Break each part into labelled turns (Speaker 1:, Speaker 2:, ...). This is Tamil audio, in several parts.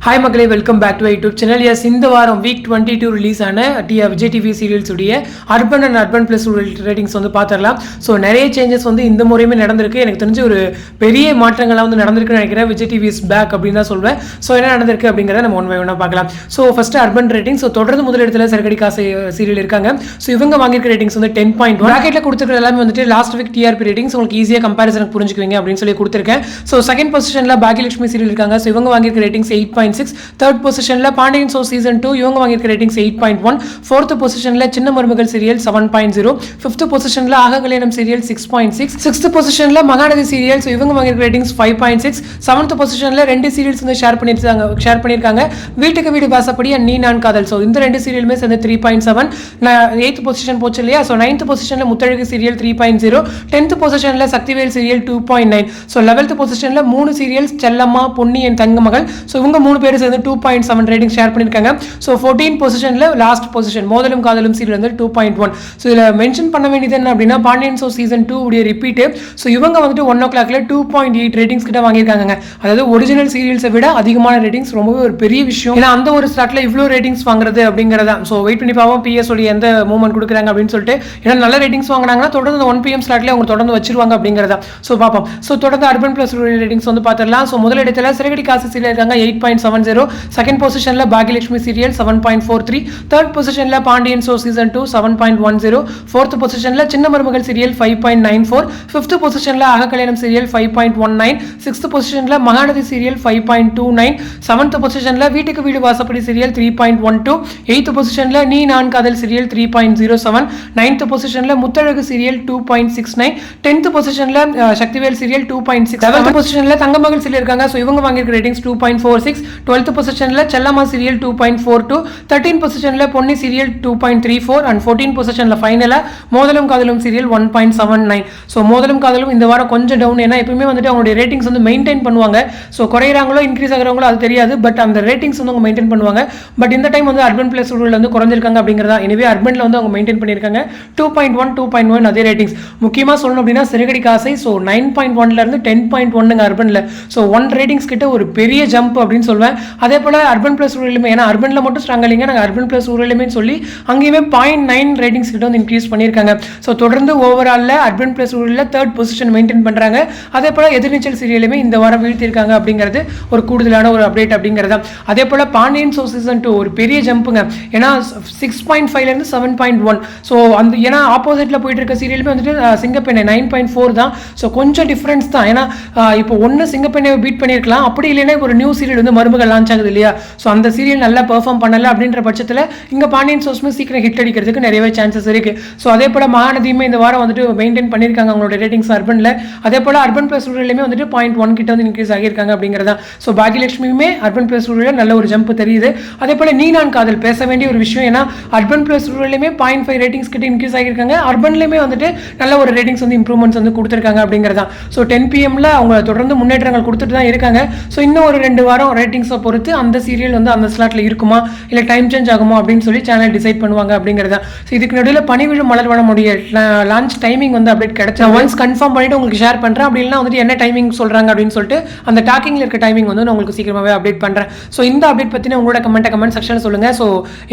Speaker 1: Hi Magalay, welcome back to our YouTube channel. Yes, இந்த வாரம் week 22 ரிலீஸ் ஆன விஜய் டிவி சீரியல்ஸ் உடைய urban and urban plus ratings வந்து பார்த்துடலாம். ஸோ நிறைய சேஞ்சஸ் வந்து இந்த முறையுமே நடந்திருக்கு. எனக்கு தெரிஞ்சு ஒரு பெரிய மாற்றங்கள்லாம் வந்து நடந்திருக்குன்னு நினைக்கிறேன். விஜய் டிவி இஸ் பேக் அப்படின்னு தான் சொல்வேன். ஸோ என்ன நடந்திருக்கு அப்படிங்கிறத நம்ம ஒன் பை ஒன்றா பார்க்கலாம். So first urban rating. So தொடர்ந்து முதலிடத்தில் சரக்கடி காசு சீரியல் இருக்காங்க. ஸோ இவங்க வாங்கியிருக்க ரேட்டிங்ஸ் வந்து 10.1. ப்ராக்கெட்டில் கொடுத்துருக்க எல்லாமே வந்துட்டு லாஸ்ட் வீக் டிஆர்பி ரேட்டிங்ஸ் உங்களுக்கு ஈஸியாக கம்பேரிசனுக்கு புரிஞ்சுக்குவீங்க அப்படின்னு சொல்லி கொடுத்துருக்கேன். ஸோ செகண்ட் பொசிஷனில் பாக்கியலட்சுமி சீரியல் இருக்காங்க. ஸோ இவங்க வாங்கியிருக்க ரேட்டிங்ஸ் 8.6. தேர்ட் பொசிஷன்ல பாண்டியன் சோ சீசன் 2 இவங்க வாங்கியிருக்க ரேட்டிங்ஸ் 8.1. ஃபோர்த் பொசிஷன்ல சின்ன மருமகள் சீரியல் 7.0. ஃபிஃப்த் பொசிஷன்ல ஆககல்யாணம் சீரியல் 6.6. சிக்ஸ்த் பொசிஷன்ல மகாநதி சீரியல் ஸோ இவங்க வாங்கியிருக்க ரேட்டிங்ஸ் 5.6. செவன்த் பொசிஷன்ல ரெண்டு சீரியல்ஸ் வந்து ஷேர் பண்ணியிருக்காங்க வீட்டுக்கு வீடு வாசப்படி அண்ட் நீ நான் காதல். ஸோ இந்த ரெண்டு சீரியலுமே சேர்ந்து 3.7. எய்த் பொசிஷன் போச்சு இல்லையா. ஸோ நைன்த் பொசிஷன்ல முத்தழகு சீரியல் 3.0. 10th பொசிஷன்ல சக்திவேல் சீரியல் 2.9. ஸோ 11th பொசிஷன்ல மூணு சீரியல்ஸ் செல்லம்மா பொன்னி என் தங்க மகள். ஸோ இவங்க மூணு பேர் சேர்ந்து 2.7 ரேட்டிங் ஷேர் பண்ணியிருக்காங்க. ஸோ 14 பொசிஷனில் லாஸ்ட் பொசிஷன் மோதலும் காதலும் சீரியல் வந்து 2.1. ஸோ இதில் மென்ஷன் பண்ண வேண்டியது என்ன அப்படின்னா பாண்டியன் ஷோ சீசன் 2 உடைய ரிப்பீட்டு. ஸோ இவங்க வந்துட்டு 1 o'clock 2.8 ரேட்டிங்ஸ் கிட்ட வாங்கியிருக்காங்க. அதாவது ஒரிஜினல் சீரியல்ஸை விட அதிகமான ரேட்டிங்ஸ் ரொம்பவே ஒரு பெரிய விஷயம். ஏன்னா அந்த ஒரு ஸ்லாட்ல இவ்வளோ ரேட்டிங்ஸ் வாங்குறது அப்படிங்கிறதா. ஸோ வெயிட் பண்ணி பார்ப்போம் பிஎஸ் உடைய எந்த மூவ்மெண்ட் கொடுக்குறாங்க அப்படின்னு சொல்லிட்டு. ஏன்னா நல்ல ரேட்டிங்ஸ் வாங்கினாங்கன்னா தொடர்ந்து 1 PM ஸ்லாட்ல அவங்க தொடர்ந்து வச்சிருவாங்க அப்படிங்கிறதா. ஸோ பார்ப்போம். ஸோ தொடர்ந்து அர்பன் பிளஸ் ரேட்டிங்ஸ் வந்து பார்த்துடலாம். ஸோ முதலிடத்தில் சிறகடி காசு சீரியல் இருக்காங்க 8.70. செகண்ட் பொசிஷன்ல பாகியலட்சுமி சீரியல் 7.43. தேர்ட் பொசிஷன்ல பாண்டியன் ஷோ சீசன் 2 7.10. ஃபோர்த் பொசிஷன்ல சின்ன மருமகள் சீரியல் 5.94. ஃபிஃப்த் பொசிஷன்ல ஆககல்யாணம் சீரியல் 5.19. சிக்ஸ்த் பொசிஷன்ல மகாநதி சீரியல் 5.29. செவன்த் பொசிஷன்ல வீட்டுக்கு வீடு வாசப்படி சீரியல் 3.12. எய்த் பொசிஷன்ல நீ நான் காதல் சீரியல் 3.07. நைன்த் பொசிஷன்ல முத்தழகு சீரியல் 2.69. 10th பொசிஷன்ல சக்திவேல் சீரியல் 2.6. 11th பொசிஷன்ல தங்கமகள் சீரியல் இருக்காங்க. ஸோ இவங்க வாங்கியிருக்க ரேட்டிங்ஸ் 2.46. 12th பொசிஷன்ல செல்லம்மா சீரியல் 2.42. 13 பொசிஷன்ல பொன்னி சீரியல் 2.34. அண்ட் 14 பொசிஷன்ல ஃபைனலா மோதலும் காதலும் சீரியல் 1.79. ஸோ மோதலும் காதலும் இந்த வாரம் கொஞ்சம் டவுன். ஏன்னா எப்பவுமே வந்துட்டு அவங்களுடைய ரேட்டிங்ஸ் வந்து மெயின்டைன் பண்ணுவாங்க. ஸோ குறையிறாங்களோ இன்க்ரீஸ் ஆகிறாங்களோ அது தெரியாது. பட் அந்த ரேட்டிங்ஸ் வந்து அவங்க மெயின்டைன் பண்ணுவாங்க. பட் இந்த டைம் வந்து அர்பன் பிளஸ் ரூல் வந்து குறைஞ்சிருக்காங்க அப்படிங்கிறதா. எனவே அர்பன்ல வந்து அவங்க மெயின்டைன் பண்ணியிருக்காங்க 2.1 2.1 அதே ரேட்டிங்ஸ். முக்கியமாக சொல்லணும் அப்படின்னா சிறகடி காசை ஸோ 9.1 இருந்து 10.1 அர்பன்ல. ஸோ 1 ரேட்டிங்ஸ் கிட்ட ஒரு பெரிய ஜம்ப் அப்படின்னு சொல்வேன். அதே போல அர்பன் பிளஸ் ரூலுமே ஏன்னா அர்பன்ல மட்டும் ஸ்ட்ராங் இல்லைங்க. நாங்கள் அர்பன் பிளஸ் ரூலுமே சொல்லி அங்கேயுமே 0.9 ரேட்டிங்ஸ் கிட்ட வந்து இன்க்ரீஸ் பண்ணியிருக்காங்க. ஸோ தொடர்ந்து ஓவராலில் அர்பன் பிளஸ் ரூலில் தேர்ட் பொசிஷன் மெயின்டைன் பண்ணுறாங்க. அதே போல் எதிர்நீச்சல் சீரியலுமே இந்த வாரம் வீழ்த்திருக்காங்க அப்படிங்கிறது ஒரு கூடுதலான ஒரு அப்டேட் அப்படிங்கிறதா. அதே போல் பாண்டியன் ஷோ சீசன் 2 ஒரு பெரிய ஜம்புங்க. ஏன்னா 6.5 7.1. ஸோ அந்த ஏன்னா ஆப்போசிட்டில் போயிட்டு இருக்க சீரியலுமே வந்துட்டு சிங்கப்பெண்ணை 9.4 தான். ஸோ கொஞ்சம் டிஃப்ரென்ஸ் தான். ஏன்னா இப்போ ஒன்று சிங்கப்பெண்ணை பீட் பண்ணியிருக்கலாம். அப்படி இல்லைன்னா ஒரு நியூ சீரியல் வந்து மருமகள் லான்ச் ஆகுது இல்லையா. ஸோ அந்த சீரியல் நல்லா பெர்ஃபார்ம் பண்ணல அப்படின்ற பட்சத்தில் இங்கே பாண்டியன் ஷோஸ்மே சீக்கிரம் ஹிட் அடிக்கிறதுக்கு நிறையவே சான்சஸ் இருக்கு. ஸோ அதே போல் மகாநதியுமே இந்த வாரம் வந்துட்டு மெயின்டைன் பண்ணியிருக்காங்க அவங்களோட ரேட்டிங்ஸ் அர்பனில். அதே போல் அர்பன் பிளஸ் ரூலையுமே வந்துட்டு 0.1 கிட்ட வந்து இன்க்ரீஸ் ஆகியிருக்காங்க அப்படிங்கிறதா. ஸோ பாகியலட்சுமியுமே அர்பன் பிளஸ் ரூலில் நல்ல ஒரு ஜம்ப் தெரியுது. அதே போல் நீ நான் காதல் பேச வேண்டிய ஒரு விஷயம். ஏன்னா அர்பன் பிளஸ் ரூலையுமே 0.5 ரேட்டிங்ஸ் கிட்ட இன்க்ரீஸ் ஆகியிருக்காங்க. அர்பன்லையுமே வந்துட்டு நல்ல ஒரு ரேட்டிங்ஸ் வந்து இம்ப்ரூவ்மெண்ட்ஸ் வந்து கொடுத்துருக்காங்க அப்படிங்கிறதா. ஸோ 10 PM அவங்க தொடர்ந்து முன்னேற்றங்கள் கொடுத்துட்டு தான் இருக்காங்க. ஸோ இன்னும் ஒரு 2 வாரம் ரேட்டிங்ஸை பொறுத்து அந்த சீரியல் வந்து அந்த ஸ்லாட்ல இருக்குமா இல்லை டைம் சேஞ்ச் ஆகுமா அப்படின்னு சொல்லி சேனல் டிசைட் பண்ணுவாங்க அப்படிங்கிறதா. ஸோ இதுக்கு நடுவில் பனிவிழும் மலர்வனமுடைய லான்ச் டைமிங் வந்து அப்டேட் கிடைச்சா ஒன்ஸ் கன்ஃபார்ம் பண்ணிட்டு உங்களுக்கு ஷேர் பண்ணுறேன். அப்படின்னா வந்துட்டு என்ன டைமிங் சொல்கிறாங்க அப்படின்னு சொல்லிட்டு அந்த டாக்கிங்கில் இருக்க டைமிங் வந்து நான் உங்களுக்கு சீக்கிரமாகவே அப்டேட் பண்ணுறேன். ஸோ இந்த அப்டேட் பற்றின உங்களோட கமெண்ட் செக்ஷன் சொல்லுங்கள். ஸோ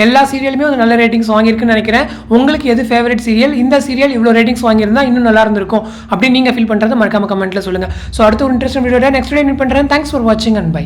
Speaker 1: எல்லா சீரியலுமே வந்து நல்ல ரேட்டிங்ஸ் வாங்கியிருக்குன்னு நினைக்கிறேன். உங்களுக்கு எது ஃபேவரட் சீரியல், இந்த சீரியல் இவ்வளோ ரேட்டிங்ஸ் வாங்கியிருந்தா இன்னும் நல்லா இருந்திருக்கும் அப்படின்னு நீங்கள் ஃபீல் பண்ணுறது மறக்காம கமெண்ட்டில் சொல்லுங்கள். ஸோ அடுத்த ஒரு இன்ட்ரெஸ்டிங் வீடியோட நெக்ஸ்ட் டே மீட் பண்ணுறேன். தேங்க்ஸ் ஃபார் வாட்சிங் அண்ட் பை.